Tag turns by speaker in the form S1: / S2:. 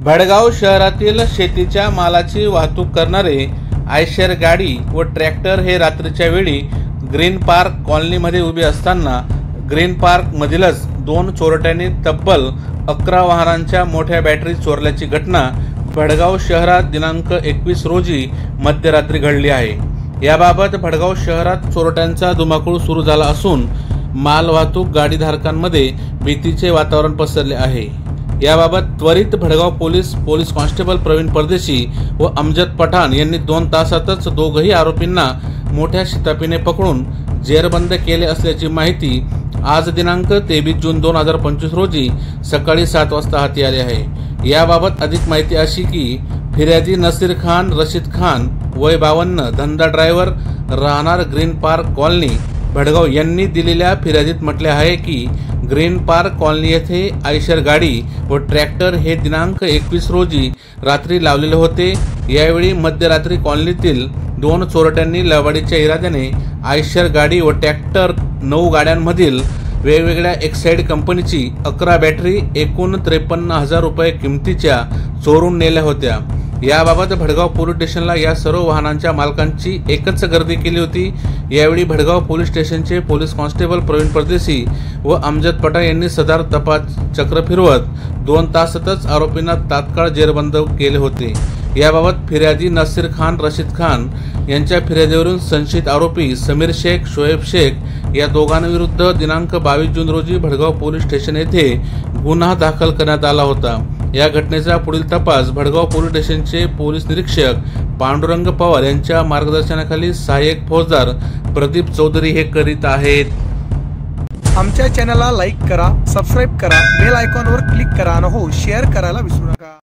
S1: भडगाव शहरातील शेतीच्या मालाची वाहतूक करणारे आयशर गाडी व ट्रॅक्टर हे रात्रीच्या वेळी ग्रीन पार्क कॉलनीमध्ये उभे असताना ग्रीन पार्क मधीलच दोन चोरट्यांनी तब्बल 11 वाहनांच्या मोठ्या बॅटरी चोरल्याची घटना भडगाव शहरात दिनांक 21 रोजी मध्यरात्री घडली आहे। याबाबत भडगाव शहरात चोरट्यांचा धुमाकूळ सुरू झाला असून माल वाहतूक गाडीधारकांमध्ये भीतीचे वातावरण पसरले आहे। याबाबत त्वरित भडगाव पोलीस कॉन्स्टेबल प्रवीण परदेशी व अमजद पठाण यांनी 2 तासातच दोघही आरोपींना मोठ्या शिताफीने पकडून जेरबंद केले असल्याची माहिती आज दिनांक 23 जून 2025 रोजी सकाळी 7 वाजता हाती आली आहे। याबाबत अधिक माहिती अशी की फिर्यादी नसीर खान रशीद खान वय 52 धंदा ड्रायव्हर राहणार ग्रीन पार्क कॉलनी भडगाव यांनी दिलेल्या फिर्यादीत म्हटले आहे की ग्रीन पार्क कॉलनी येथे आयशर गाडी व ट्रॅक्टर हे दिनांक 21 रोजी रात्री लावलेले होते। यावेळी मध्यरात्री कॉलनीतील 2 चोरट्यांनी लवाडीच्या इराद्याने आयशर गाडी व ट्रॅक्टर 9 गाड्यांमधील वेगवेगळ्या एक्साइड कंपनीची 11 बॅटरी एकूण 53,000 रुपये किमतीच्या चोरून नेल्या होत्या। याबाबत भडगाव पोलीस स्टेशनला या सर्व वाहनांच्या मालकांची एकच गर्दी केली होती। यावेळी भडगाव पोलीस स्टेशनचे पोलीस कॉन्स्टेबल प्रवीण परदेशी व अमजद पठाण यांनी सदर तपास चक्र फिरवत 2 तासातच आरोपींना तात्काळ जेरबंद केले होते। याबाबत फिर्यादी नसीर खान रशीद खान यांच्या फिर्यादीवरून संशयित आरोपी समीर शेख शोएब शेख या दोघांविरुद्ध दिनांक 22 जून रोजी भडगाव पोलीस स्टेशन येथे गुन्हा दाखल करण्यात आला होता। या घटनेचा पुढील तपास भडगाव पोलीस स्टेशनचे पोलीस निरीक्षक पांडुरंग पवार यांच्या मार्गदर्शनाखाली सहाय्यक फौजदार प्रदीप चौधरी हे करीत आहेत।
S2: आमच्या चॅनलला लाईक करा, सबस्क्राइब करा, बेल आयकॉनवर क्लिक करा आणि हो शेअर करायला विसरू नका।